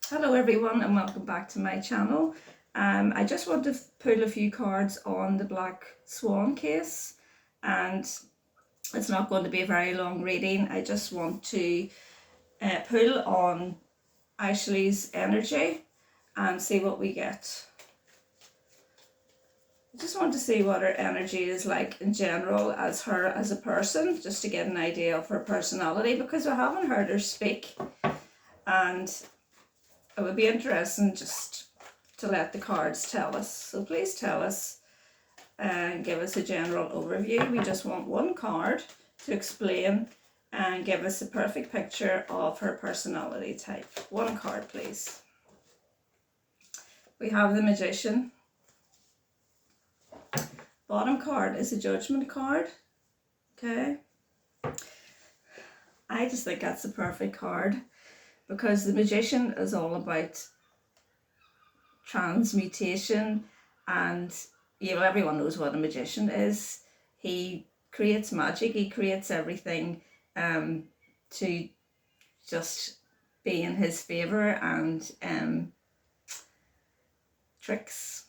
Hello everyone and welcome back to my channel. I just want to pull a few cards on the black swan case, and it's not going to be a very long reading. I just want to pull on Ashley's energy and see what we get. I just want to see what her energy is like in general as her as a person, just to get an idea of her personality, because I haven't heard her speak, and it would be interesting just to let the cards tell us. So please tell us and give us a general overview. We just want one card to explain and give us a perfect picture of her personality type. One card, please. We have the Magician. Bottom card is a Judgment card. Okay. I just think that's the perfect card, because the Magician is all about transmutation, and everyone knows what a magician is. He creates magic, he creates everything to just be in his favor, and tricks.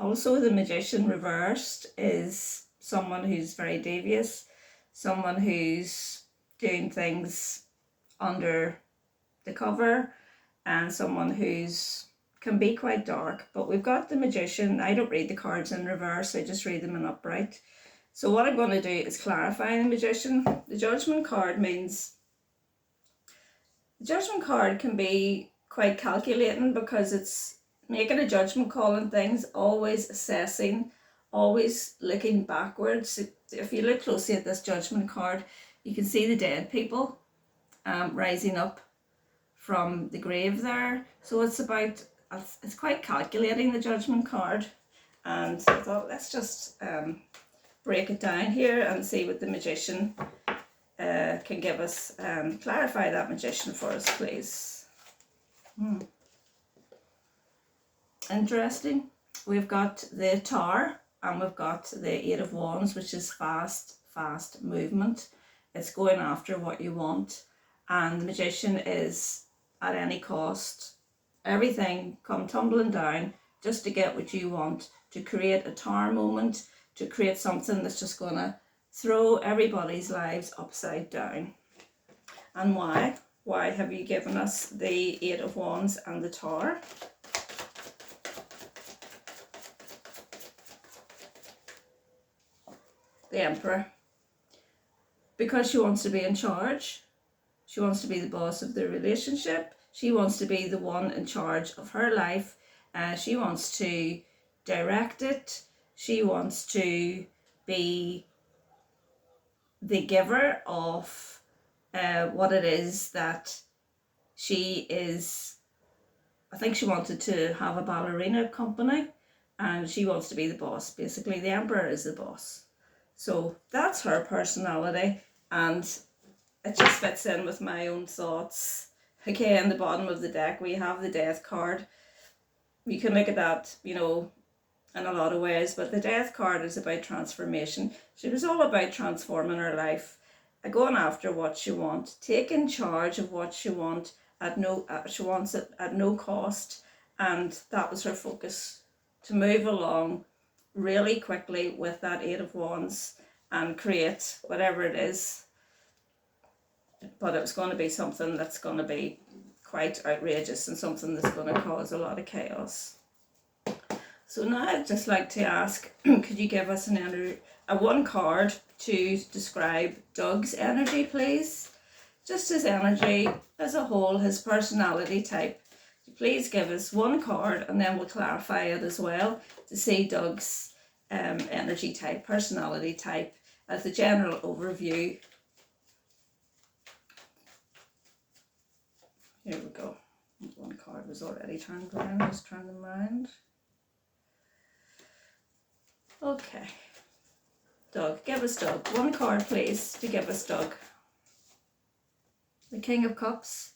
Also, the Magician reversed is someone who's very devious, someone who's doing things under the cover, and someone who's can be quite dark. But we've got the Magician. I don't read the cards in reverse, I just read them in upright. So what I'm going to do is clarify the Magician. The Judgment card means, the Judgment card can be quite calculating, because it's making a judgment call on things, always assessing, always looking backwards. If you look closely at this Judgment card, you can see the dead people rising up from the grave there. So it's quite calculating, the Judgment card. And I thought, let's just break it down here and see what the Magician can give us. Clarify that Magician for us, please. Interesting. We've got the Tower and we've got the Eight of Wands, which is fast movement. It's going after what you want. And the Magician is at any cost, everything come tumbling down just to get what you want, to create a tower moment, to create something that's just going to throw everybody's lives upside down. And why? Why have you given us the Eight of Wands and the Tower? The Emperor. Because she wants to be in charge. She wants to be the boss of the relationship. She wants to be the one in charge of her life. She wants to direct it. She wants to be the giver of what it is that she is. I think she wanted to have a ballerina company, and she wants to be the boss. Basically, the Emperor is the boss. So that's her personality, and it just fits in with my own thoughts. Okay, in the bottom of the deck we have the Death card. You can look at that, in a lot of ways, but the Death card is about transformation. She was all about transforming her life, going after what she wants, taking charge of what she wants she wants it at no cost, and that was her focus, to move along really quickly with that Eight of Wands and create whatever it is. But it was going to be something that's going to be quite outrageous and something that's going to cause a lot of chaos. So now I'd just like to ask, could you give us one card to describe Doug's energy, please? Just his energy as a whole, his personality type. Please give us one card, and then we'll clarify it as well to see Doug's energy type, personality type, as a general overview. Here we go. One card was already turned around, just turn them around. Okay. Doug, give us Doug. One card, please, to give us Doug. The King of Cups.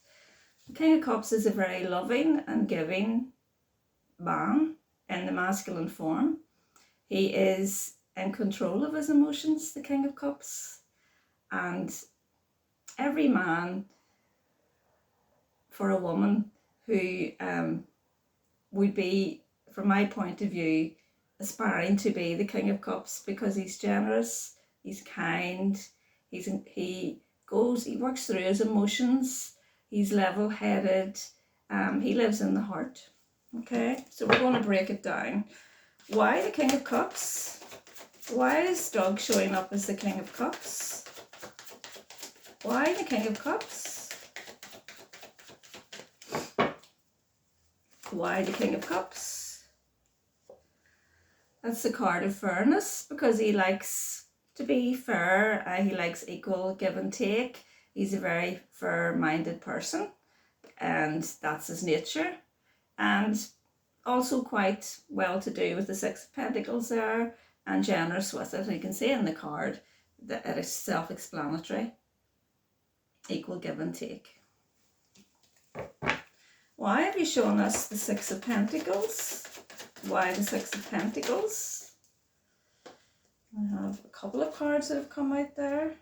The King of Cups is a very loving and giving man in the masculine form. He is in control of his emotions, the King of Cups. And every man for a woman who would be, from my point of view, aspiring to be the King of Cups, because he's generous, he's kind, he works through his emotions, he's level-headed, he lives in the heart. Okay, so we're going to break it down. Why the King of Cups? Why is Doug showing up as the King of Cups? Why the King of Cups? Why the King of Cups? That's the card of fairness, because he likes to be fair. He likes equal give and take. He's a very fair-minded person, and that's his nature. And also quite well to do with the Six of Pentacles there, and generous with it. And you can see in the card that it is self-explanatory. Equal give and take. Why have you shown us the Six of Pentacles? Why the Six of Pentacles? I have a couple of cards that have come out there.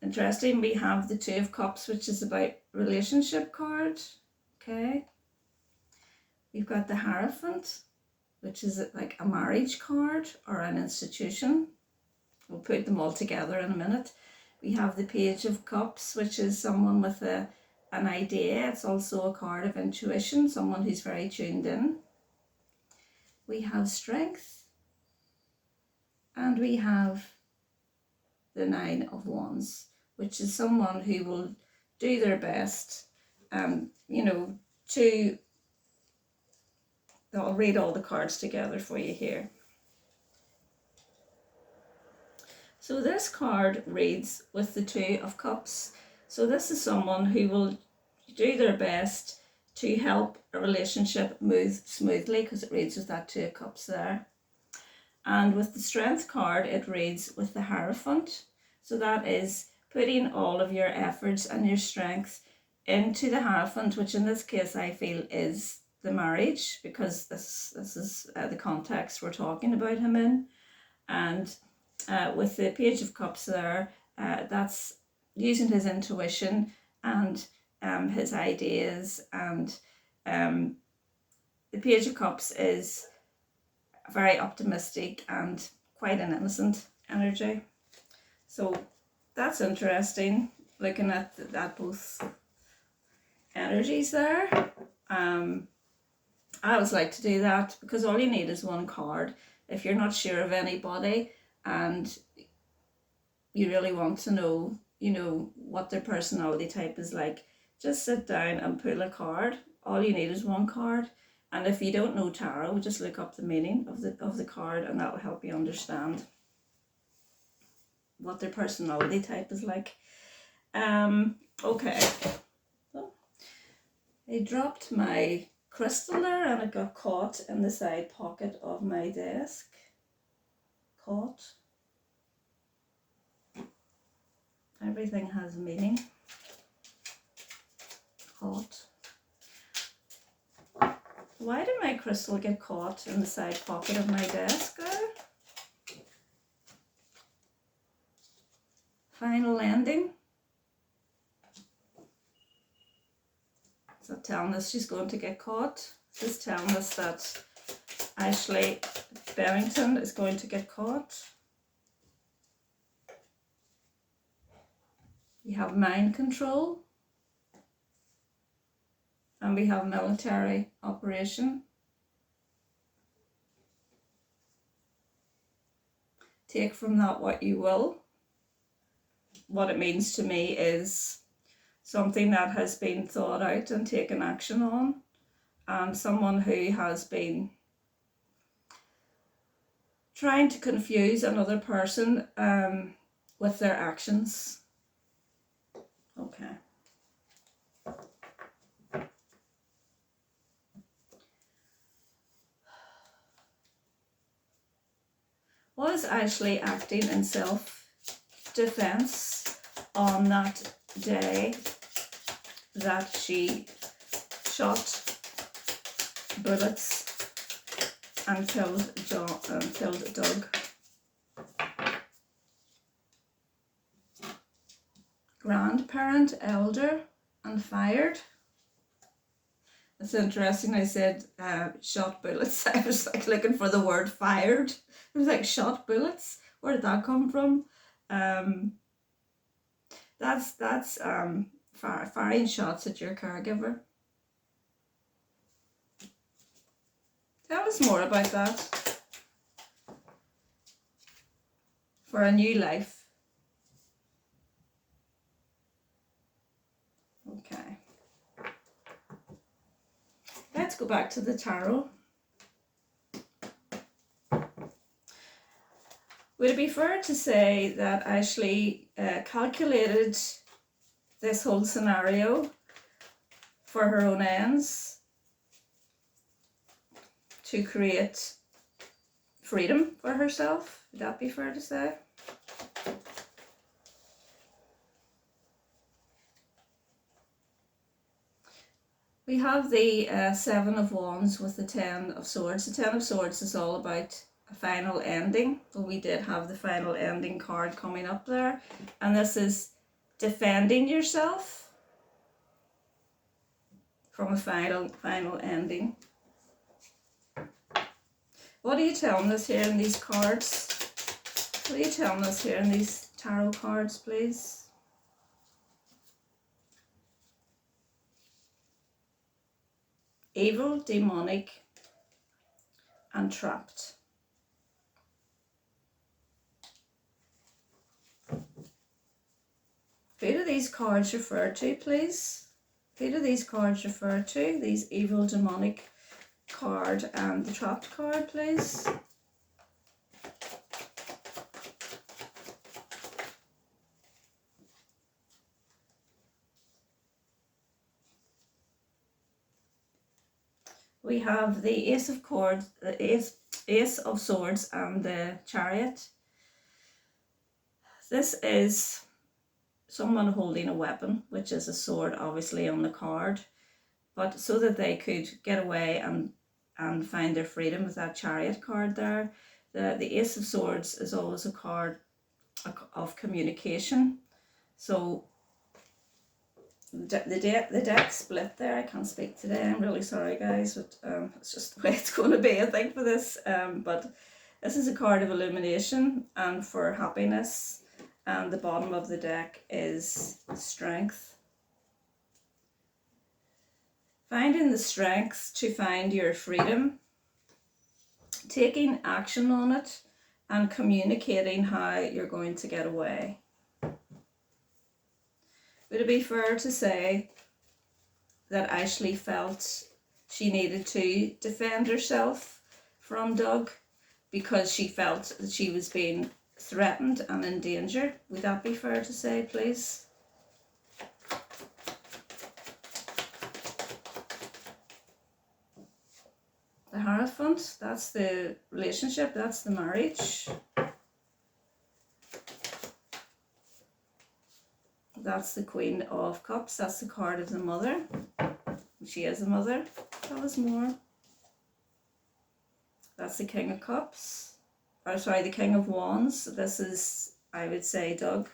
Interesting, we have the Two of Cups, which is about relationship card. Okay. We've got the Hierophant, which is like a marriage card or an institution. We'll put them all together in a minute. We have the Page of Cups, which is someone with an idea. It's also a card of intuition, someone who's very tuned in. We have Strength, and we have the Nine of Wands, which is someone who will do their best, I'll read all the cards together for you here. So this card reads with the Two of Cups. So this is someone who will do their best to help a relationship move smoothly, because it reads with that Two of Cups there. And with the Strength card, it reads with the Hierophant. So that is putting all of your efforts and your strength into the Hierophant, which in this case I feel is the marriage, because this is the context we're talking about him in. And with the Page of Cups there, that's using his intuition and his ideas, and the Page of Cups is very optimistic and quite an innocent energy. So that's interesting, looking at both energies there. I always like to do that, because all you need is one card. If you're not sure of anybody and you really want to know, what their personality type is like, just sit down and pull a card. All you need is one card. And if you don't know tarot, just look up the meaning of the card, and that will help you understand what their personality type is like. Okay. So I dropped my crystal there, and it got caught in the side pocket of my desk. Caught. Everything has meaning. Caught. Why did my crystal get caught in the side pocket of my desk there? Final ending. Is that telling us she's going to get caught? Is this telling us that Ashley Barrington is going to get caught? We have mind control. And we have military operation. Take from that what you will. What it means to me is something that has been thought out and taken action on, and someone who has been trying to confuse another person with their actions. Okay. Was Ashley acting in self-defense on that day that she shot bullets and killed Doug? Grandparent, elder, and fired. It's interesting. I said shot bullets. I was like looking for the word fired. It was like shot bullets. Where did that come from? That's firing shots at your caregiver. Tell us more about that. For a new life. Okay. Let's go back to the tarot. Would it be fair to say that Ashley calculated this whole scenario for her own ends to create freedom for herself? Would that be fair to say? We have the Seven of Wands with the Ten of Swords. The Ten of Swords is all about a final ending. Well, we did have the final ending card coming up there. And this is defending yourself from a final ending. What are you telling us here in these cards? What are you telling us here in these tarot cards, please? Evil, demonic, and trapped. Who do these cards refer to, please? Who do these cards refer to? These evil, demonic card and the trapped card, please. We have the Ace of Swords, the Ace of Swords, and the Chariot. This is someone holding a weapon, which is a sword, obviously on the card, but so that they could get away and find their freedom with that Chariot card there. The Ace of Swords is always a card of communication. So the deck split there. I can't speak today. I'm really sorry, guys, but it's just the way it's going to be, I think, for this. But this is a card of illumination and for happiness. And the bottom of the deck is strength. Finding the strength to find your freedom, taking action on it, and communicating how you're going to get away. Would it be fair to say that Ashley felt she needed to defend herself from Doug because she felt that she was being threatened and in danger? Would that be fair to say, please? The Hierophant, that's the relationship, that's the marriage. That's the Queen of Cups, that's the card of the mother. She is a mother. Tell us more. That's the King of Cups. Or sorry, the King of Wands. This is, I would say, Doug.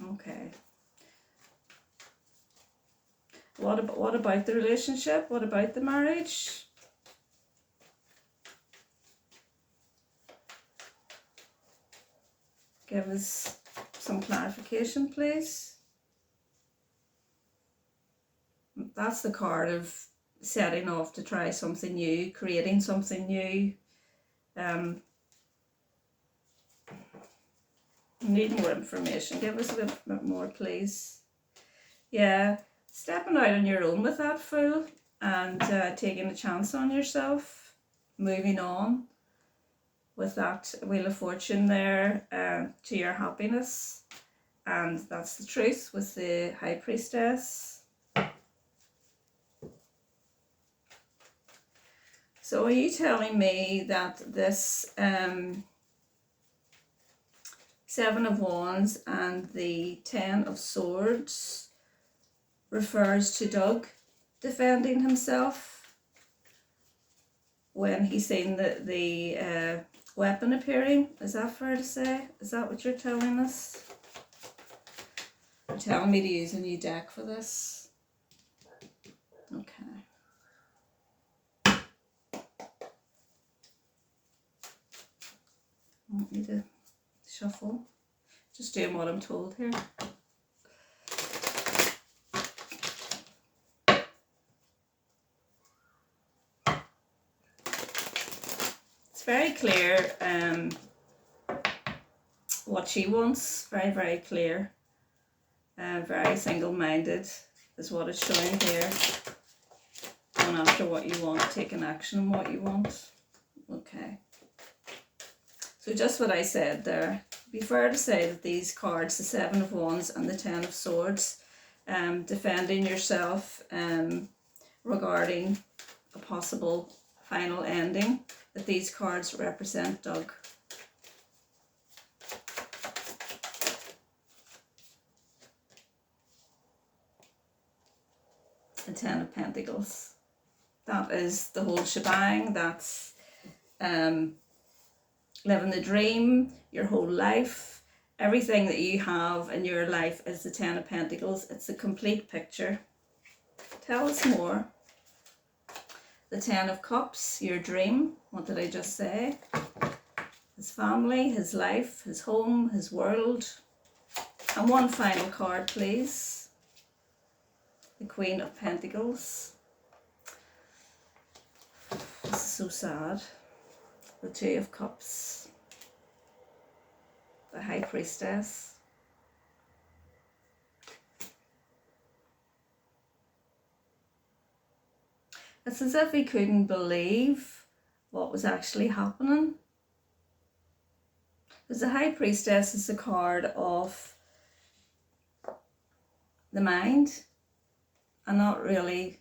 Okay. What about the relationship? What about the marriage? Give us some clarification, please. That's the card of setting off to try something new, creating something new. Need more information. Give us a bit more, please. Yeah, stepping out on your own with that, Fool, and taking a chance on yourself, moving on with that Wheel of Fortune there to your happiness. And that's the truth with the High Priestess. So are you telling me that this Seven of Wands and the Ten of Swords refers to Doug defending himself when he's seen the weapon appearing? Is that fair to say? Is that what you're telling us? You're telling me to use a new deck for this? don't need to shuffle. Just doing what I'm told here. It's very clear what she wants. Very, very clear. Very single-minded is what it's showing here. Going after what you want, taking action on what you want. Okay. So just what I said there. It'd be fair to say that these cards, the Seven of Wands and the Ten of Swords, defending yourself regarding a possible final ending, that these cards represent, Doug. The Ten of Pentacles. That is the whole shebang. That's living the dream, your whole life. Everything that you have in your life is the Ten of Pentacles. It's a complete picture. Tell us more. The Ten of Cups, your dream. What did I just say? His family, his life, his home, his world. And one final card, please. The Queen of Pentacles. This is so sad. The Two of Cups. The High Priestess. It's as if he couldn't believe what was actually happening. Because the High Priestess is a card of the mind and not really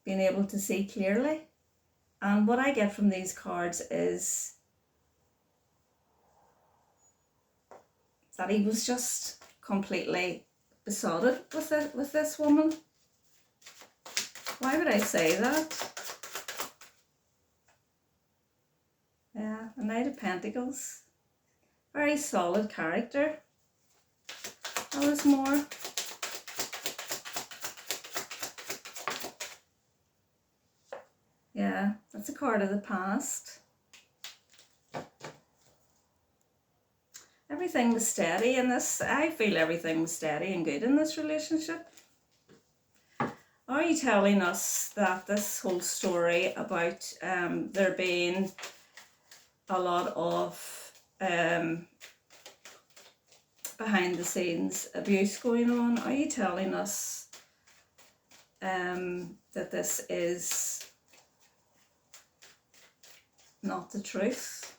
being able to see clearly. And what I get from these cards is that he was just completely besotted with this woman. Why would I say that? Yeah, the Knight of Pentacles. Very solid character. Tell us more. Yeah, that's a card of the past. Everything was steady in this. I feel everything was steady and good in this relationship. Are you telling us that this whole story about there being a lot of behind the scenes abuse going on, are you telling us that this is not the truth?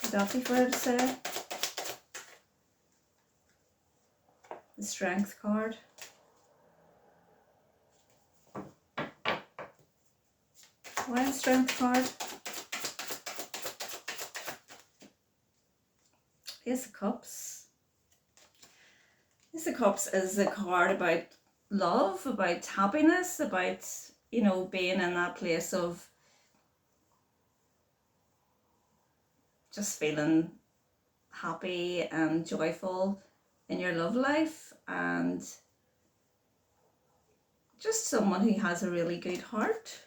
Would that be fair to say? The Strength card. Why the Strength card? Ace of Cups. Ace of Cups is a card about love, about happiness, about, you know, being in that place of just feeling happy and joyful in your love life, and just someone who has a really good heart.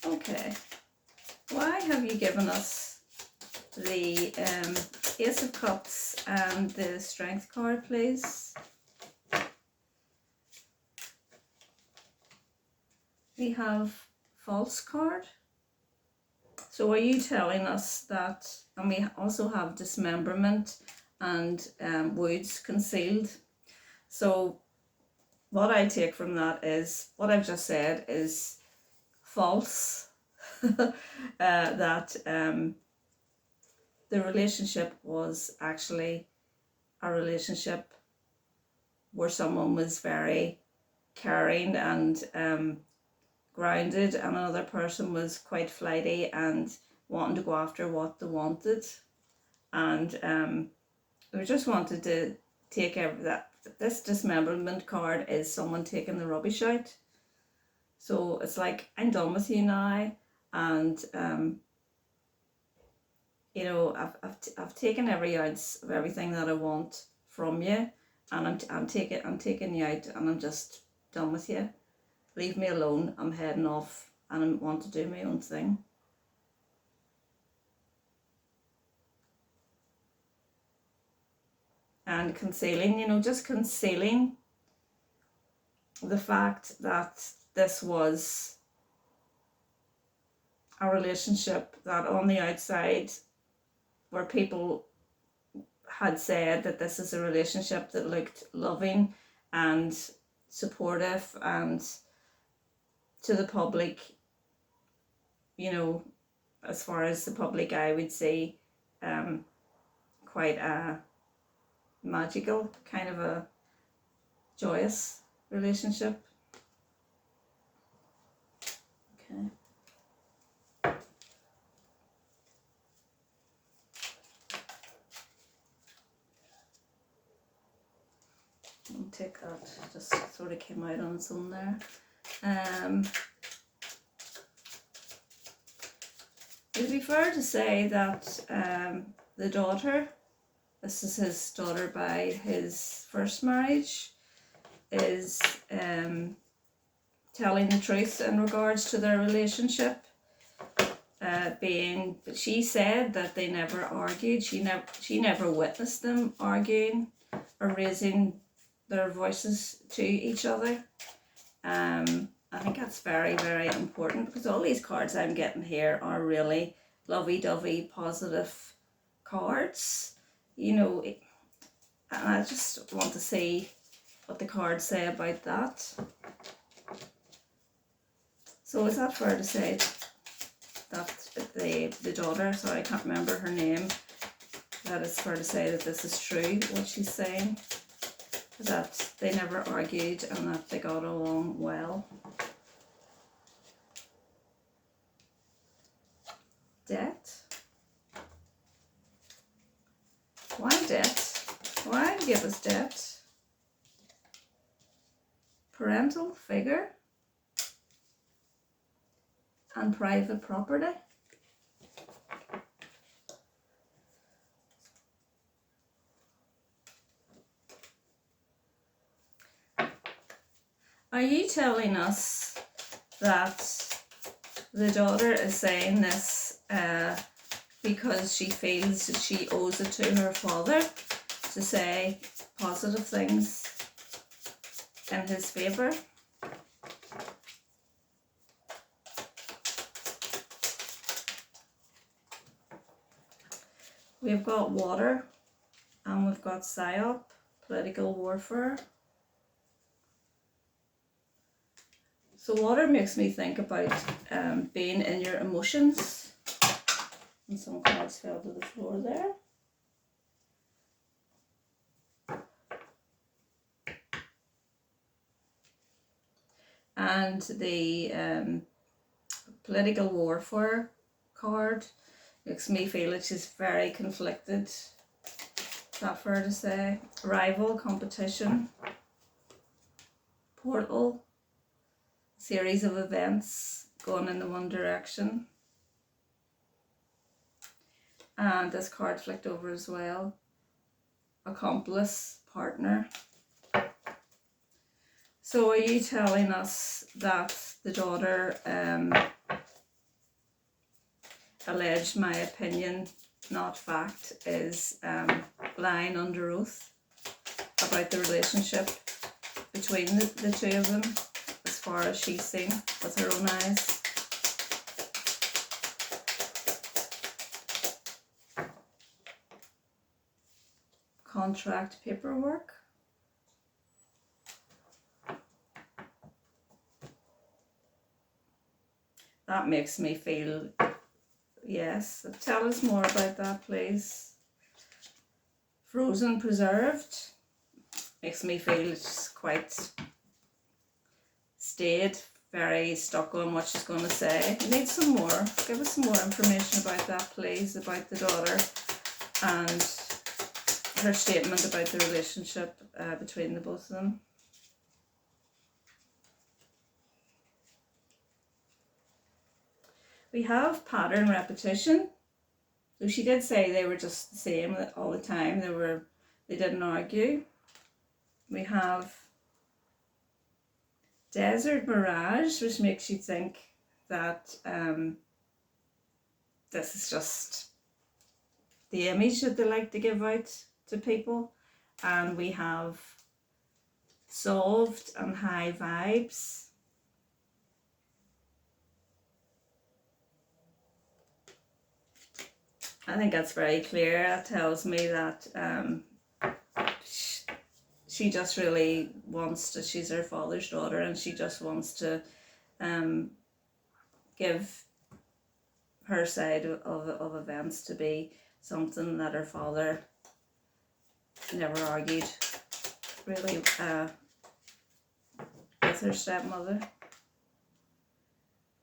Okay, why have you given us the Ace of Cups and the Strength card, please? We have False card. So are you telling us that, and we also have Dismemberment and Wounds Concealed. So what I take from that is, what I've just said is false. That the relationship was actually a relationship where someone was very caring and grounded, and another person was quite flighty and wanting to go after what they wanted, and we just wanted to take that. This Dismemberment card is someone taking the rubbish out. So it's like, I'm done with you now, and you know, I've taken every ounce of everything that I want from you, and I'm taking you out, and I'm just done with you. Leave me alone. I'm heading off and I want to do my own thing. And concealing, you know, just concealing the fact that this was a relationship that on the outside, where people had said that this is a relationship that looked loving and supportive, and to the public, you know, as far as the public eye would say, quite a magical, kind of a joyous relationship. Okay. I'll take that, just sort of came out on its own there. It'd be fair to say that the daughter, this is his daughter by his first marriage, is telling the truth in regards to their relationship. She said that they never argued. She never witnessed them arguing or raising their voices to each other. I think that's very, very important, because all these cards I'm getting here are really lovey-dovey, positive cards. You know, and I just want to see what the cards say about that. So is that fair to say that the daughter, sorry I can't remember her name, that it's fair to say that this is true, what she's saying, that they never argued and that they got along well? Debt? Why debt? Why give us debt? Parental figure? And private property? Are you telling us that the daughter is saying this because she feels that she owes it to her father to say positive things in his favour? We've got water and we've got psyop, political warfare. So water makes me think about being in your emotions. And some cards fell to the floor there. And the political warfare card makes me feel that she's very conflicted. Is that fair to say? Rival, competition, portal, series of events going in the one direction. And this card flicked over as well. Accomplice, partner. So are you telling us that the daughter alleged my opinion, not fact, is lying under oath about the relationship between the two of them, as far as she's seen with her own eyes? Contract paperwork. That makes me feel, yes, tell us more about that, please. Frozen, preserved. Makes me feel it's quite staid, very stuck on what she's going to say. We need some more. Give us some more information about that, please, about the daughter and her statement about the relationship between the both of them. We have pattern repetition. So she did say they were just the same all the time. They didn't argue. We have desert mirage, which makes you think that this is just the image that they like to give out to people. And we have solved and high vibes. I think that's very clear. That tells me that she just really wants to, she's her father's daughter, and she just wants to give her side of events to be something that her father never argued really with her stepmother,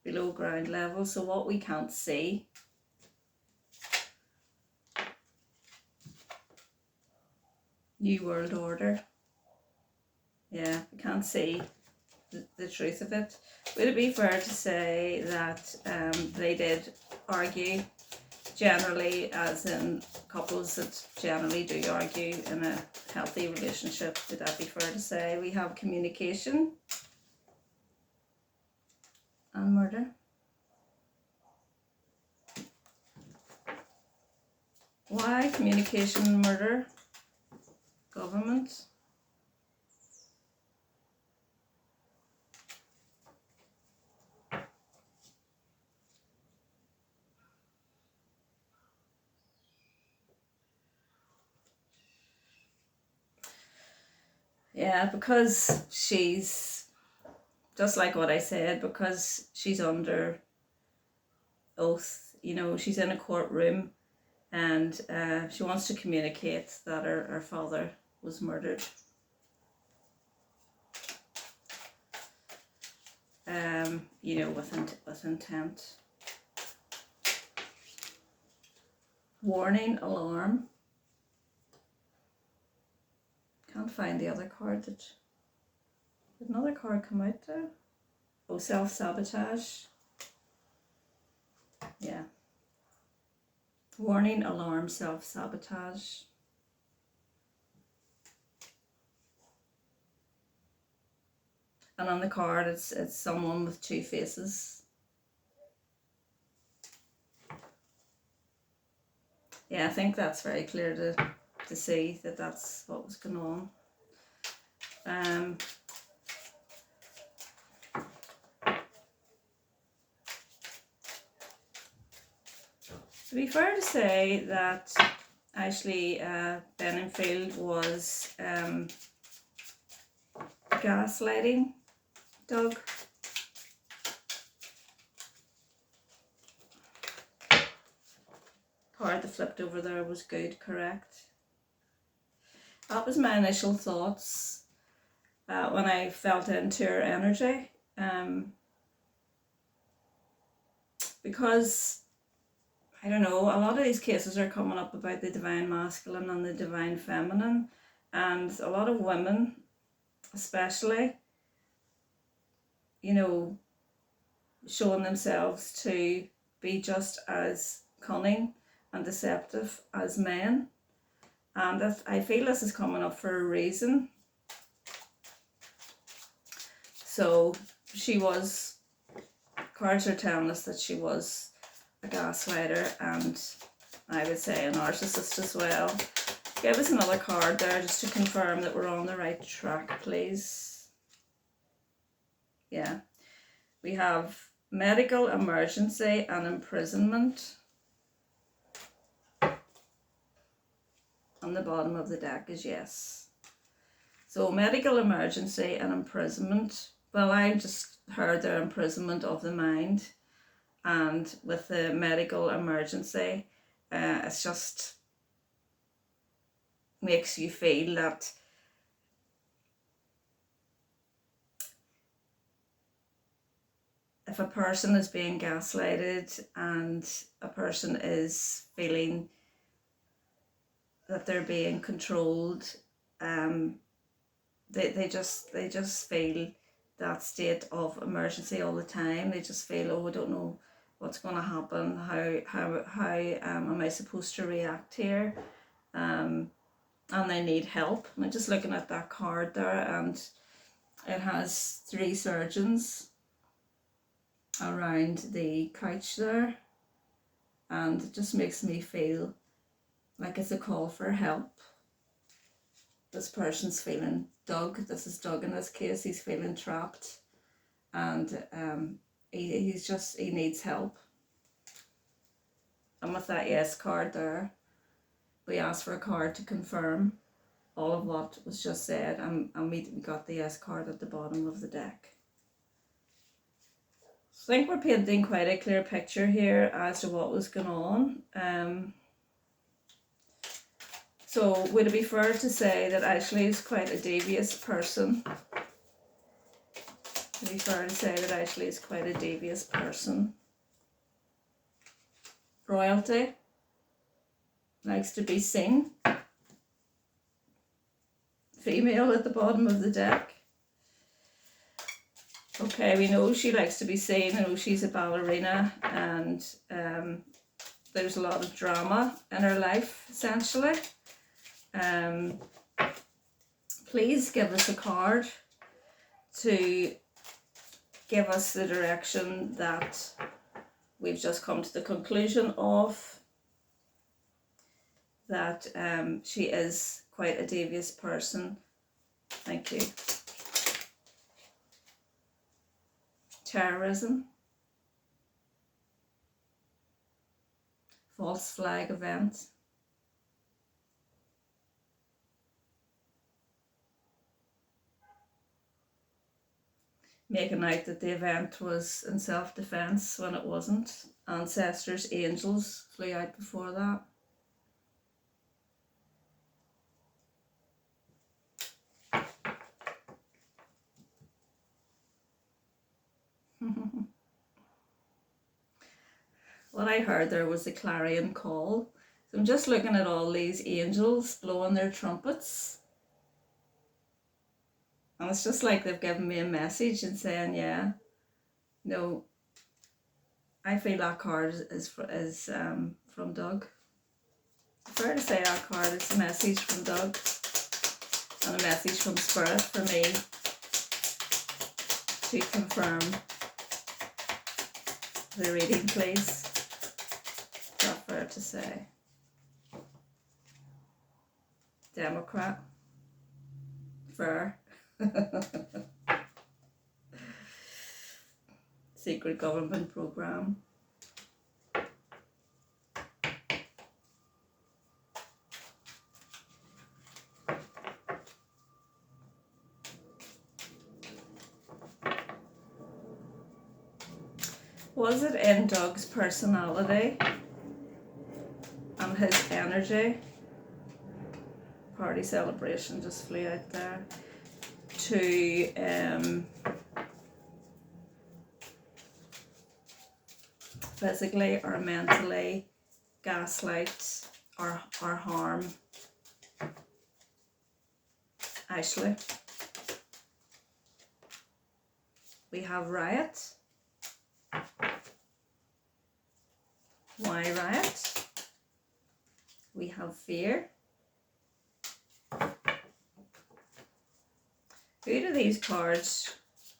below ground level. So what we can't see, New World Order. Yeah, we can't see the truth of it. Would it be fair to say that they did argue, generally, as in couples that generally do argue in a healthy relationship? Would that be fair to say? We have communication and murder. Why communication and murder? Government. Yeah, because she's, just like what I said, because she's under oath, you know, she's in a courtroom, and she wants to communicate that her father was murdered. You know, with intent. Warning, alarm. Can't find the other card. Did another card come out there? Oh, self-sabotage. Yeah. Warning, alarm, self-sabotage. And on the card, it's someone with two faces. Yeah, I think that's very clear to see that that's what was going on. To be fair to say that actually Benningfield was gaslighting Doug. Card that flipped over there was good, correct. That was my initial thoughts when I felt into her energy. Because, I don't know, a lot of these cases are coming up about the divine masculine and the divine feminine, and a lot of women especially, you know, showing themselves to be just as cunning and deceptive as men. And I feel this is coming up for a reason. So she was, cards are telling us that she was a gaslighter, and I would say a narcissist as well. Give us another card there just to confirm that we're on the right track, please. Yeah. We have medical emergency and imprisonment. On the bottom of the deck is yes. So medical emergency and imprisonment. Well, I just heard the imprisonment of the mind. And with the medical emergency, it's just makes you feel that if a person is being gaslighted and a person is feeling that they're being controlled, they just feel that state of emergency all the time. They just feel, oh, I don't know what's going to happen. How am I supposed to react here? And they need help. I'm just looking at that card there, and It has 3 surgeons around the couch there, and it just makes me feel like it's a call for help. This person's feeling, Doug, this is Doug in this case, he's feeling trapped, and he needs help. And with that yes card there, we asked for a card to confirm all of what was just said, and we got the yes card at the bottom of the deck. So I think we're painting quite a clear picture here as to what was going on. So would it be fair to say that Ashley is quite a devious person? Would it be fair to say that Ashley is quite a devious person? Royalty, likes to be seen. Female at the bottom of the deck. Okay, we know she likes to be seen. I know she's a ballerina, and there's a lot of drama in her life, essentially. Please give us a card to give us the direction that we've just come to the conclusion of, that she is quite a devious person. Thank you. Terrorism. False flag event. Making out that the event was in self-defense when it wasn't. Ancestors, angels flew out before that. What I heard there was a clarion call. So I'm just looking at all these angels blowing their trumpets. And it's just like they've given me a message and saying, yeah, no, I feel that card is from Doug. Fair to say that card is a message from Doug and a message from Spirit for me to confirm the reading, please. Is that fair to say? Democrat. Fair. Secret government program. Was it in Doug's personality and his energy? Party celebration just flew out there. To physically or mentally gaslight or harm Ashley. We have riot. Why riot? We have fear. Who do these cards?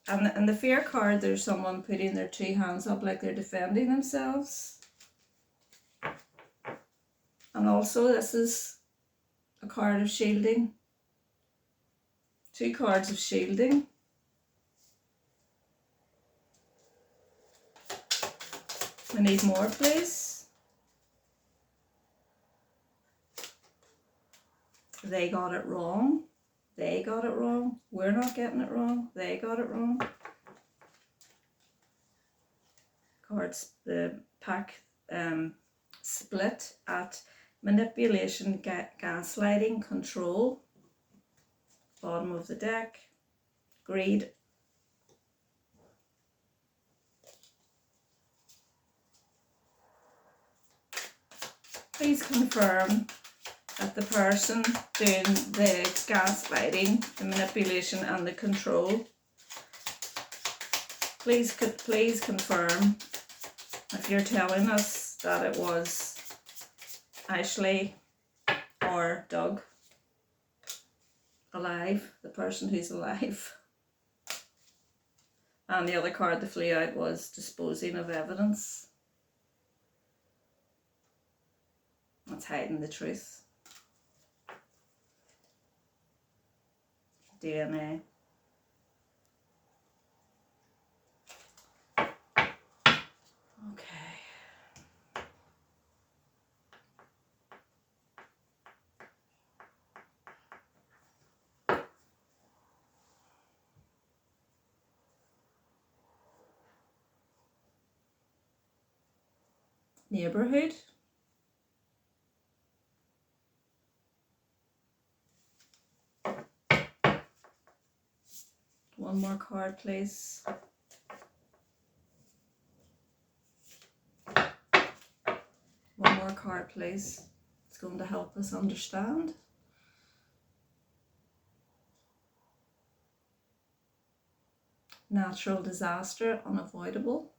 And the fear card, there's someone putting their 2 hands up like they're defending themselves. And also this is a card of shielding. 2 cards of shielding. We need more, please. They got it wrong. They got it wrong. We're not getting it wrong. They got it wrong. Cards, the pack split at manipulation, gaslighting, control. Bottom of the deck. Greed. Please confirm that the person doing the gaslighting, the manipulation and the control, please confirm if you're telling us that it was Ashley or Doug alive, the person who's alive. And the other card that flew out was disposing of evidence. That's hiding the truth. DNA. Okay. Neighborhood. One more card, please. One more card, please. It's going to help us understand. Natural disaster, unavoidable.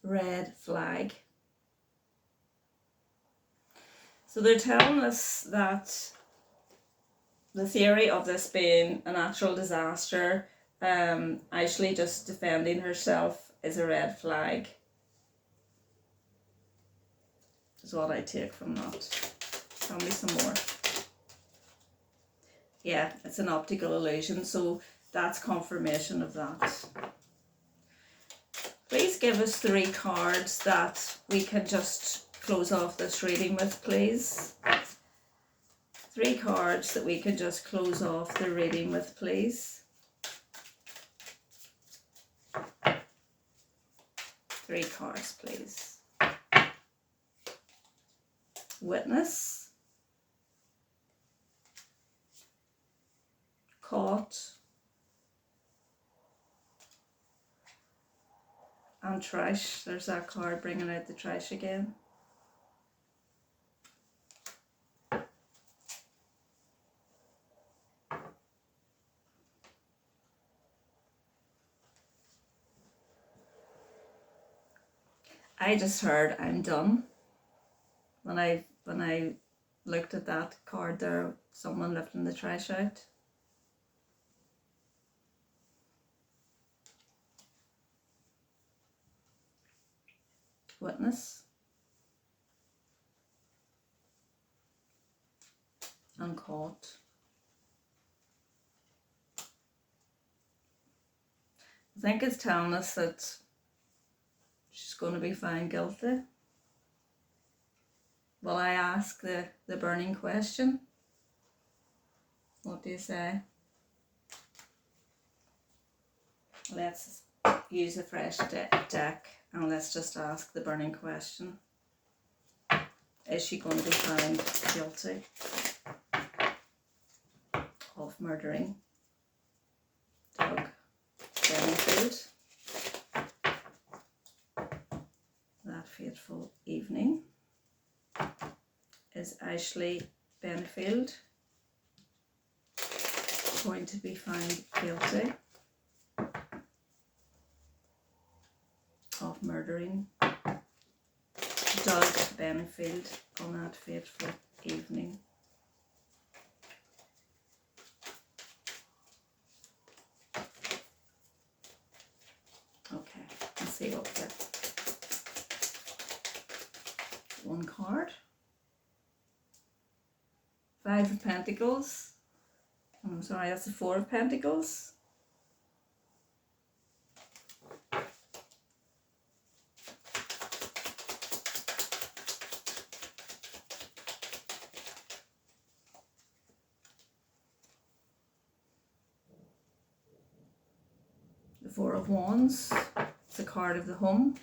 Red flag. So they're telling us that the theory of this being a natural disaster, actually just defending herself, is a red flag. Is what I take from that. Tell me some more. Yeah, it's an optical illusion, so that's confirmation of that. Please give us 3 cards that we can just close off this reading with, please. 3 cards that we can just close off the reading with, please. 3 cards, please. Witness. Caught. And trash. There's that card bringing out the trash again. I just heard I'm done. When I looked at that card there, someone lifting the trash out. Witness. And caught. I think it's telling us that she's going to be found guilty. Will I ask the burning question? What do you say? Let's use a fresh deck and let's just ask the burning question. Is she going to be found guilty of murdering Doug Benfield that fateful evening? Is Ashley Benfield going to be found guilty of murdering Doug Benfield on that fateful evening? Okay, let's see what we get. 1 card. 5 of Pentacles. I'm sorry, that's the 4 of Pentacles. The 4 of Wands. It's a card of the home.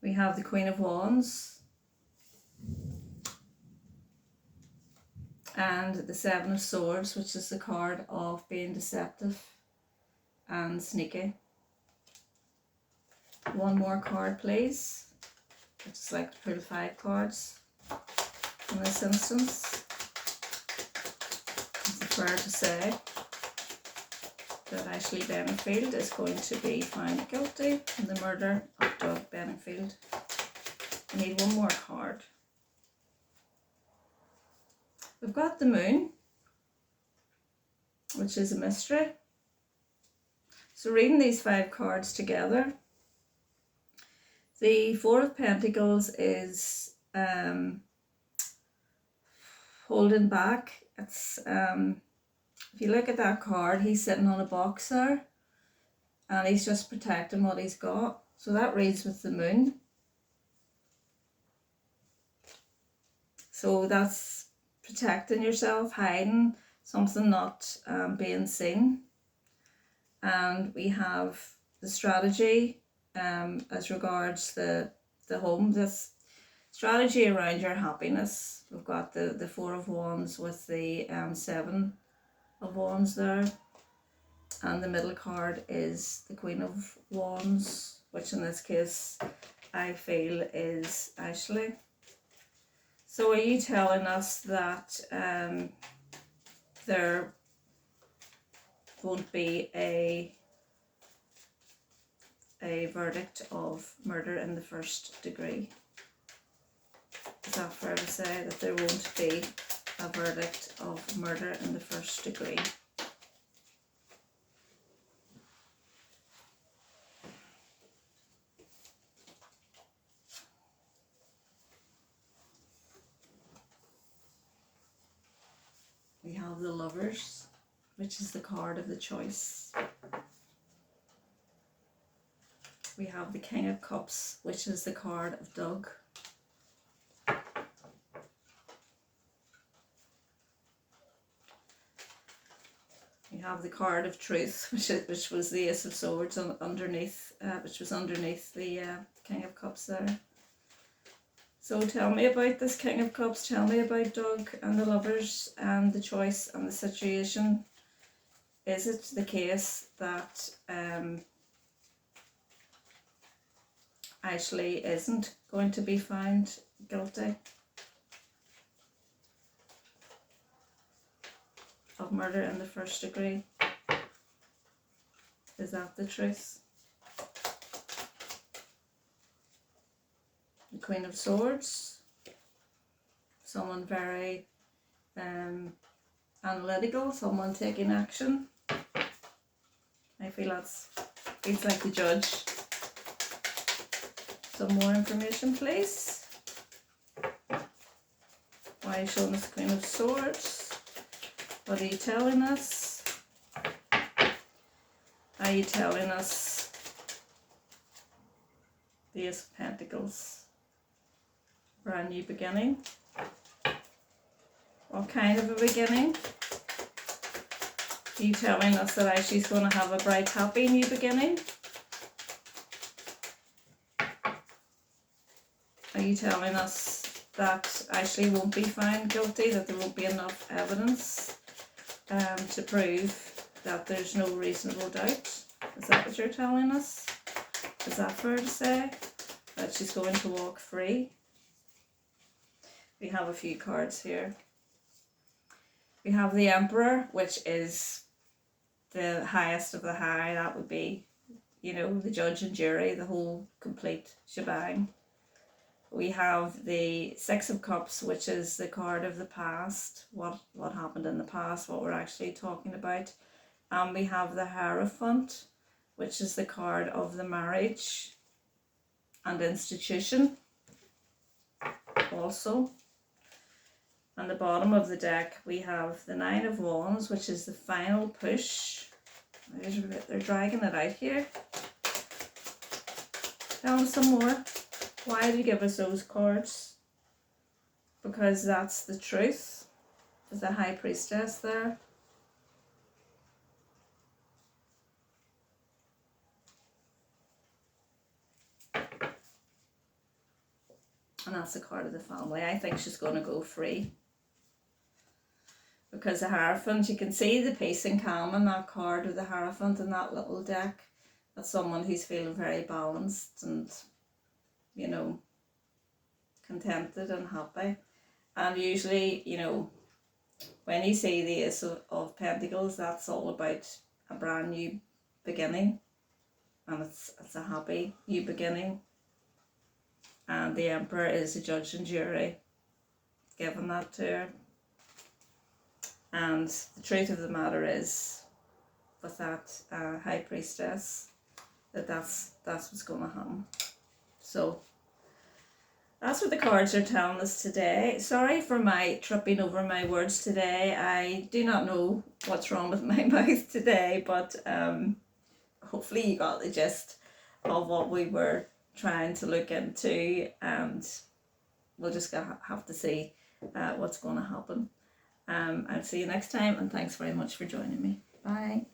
We have the Queen of Wands and the 7 of Swords, which is the card of being deceptive and sneaky. 1 more card, please. I'd just like to pull 5 cards in this instance. It's fair to say. that Ashley Benefield is going to be found guilty in the murder of Doug Benefield. I need one more card. We've got the Moon, which is a mystery. So reading these 5 cards together, the Four of Pentacles is holding back. It's if you look at that card, he's sitting on a box there and he's just protecting what he's got. So that reads with the Moon. So that's protecting yourself, hiding something, not being seen. And we have the strategy as regards the home, this strategy around your happiness. We've got the Four of Wands with the 7 of Wands there, and the middle card is the Queen of Wands, which in this case I feel is Ashley. So are you telling us that there won't be a verdict of murder in the first degree? Is that fair to say, that there won't be a verdict of murder in the first degree? We have the Lovers, which is the card of the choice. We have the King of Cups, which is the card of Doug. We have the card of Truth, which was the Ace of Swords underneath, which was underneath the King of Cups there. So tell me about this King of Cups, tell me about Doug and the Lovers and the choice and the situation. Is it the case that Ashley isn't going to be found guilty of murder in the first degree? Is that the truth? The Queen of Swords, someone very analytical, someone taking action. I feel it's like the Judge. Some more information, please. Why are you showing us the Queen of Swords? What are you telling us? Are you telling us the Ace of Pentacles? Brand new beginning. What kind of a beginning? Are you telling us that Ashley's going to have a bright, happy new beginning? Are you telling us that Ashley won't be found guilty, that there won't be enough evidence to prove that there's no reasonable doubt? Is that what you're telling us? Is that fair to say? That she's going to walk free? We have a few cards here. We have the Emperor, which is the highest of the high. That would be, you know, the judge and jury, the whole complete shebang. We have the Six of Cups, which is the card of the past, what happened in the past, what we're actually talking about. And we have the Hierophant, which is the card of the marriage and institution also. On the bottom of the deck we have the Nine of Wands, which is the final push. They're dragging it out here. Tell us some more. Why did you give us those cards? Because that's the truth. There's a High Priestess there. And that's the card of the family. I think she's going to go free. Because the Hierophant, you can see the peace and calm in that card of the Hierophant in that little deck. That's someone who's feeling very balanced and, you know, contented and happy. And usually, you know, when you see the Ace of Pentacles, that's all about a brand new beginning, and it's a happy new beginning. And the Emperor is a judge and jury, giving that to her. And the truth of the matter is, with that High Priestess, that's what's going to happen. So that's what the cards are telling us today. Sorry for my tripping over my words today. I do not know what's wrong with my mouth today, but hopefully you got the gist of what we were trying to look into, and we'll just have to see what's going to happen. I'll see you next time, and thanks very much for joining me. Bye.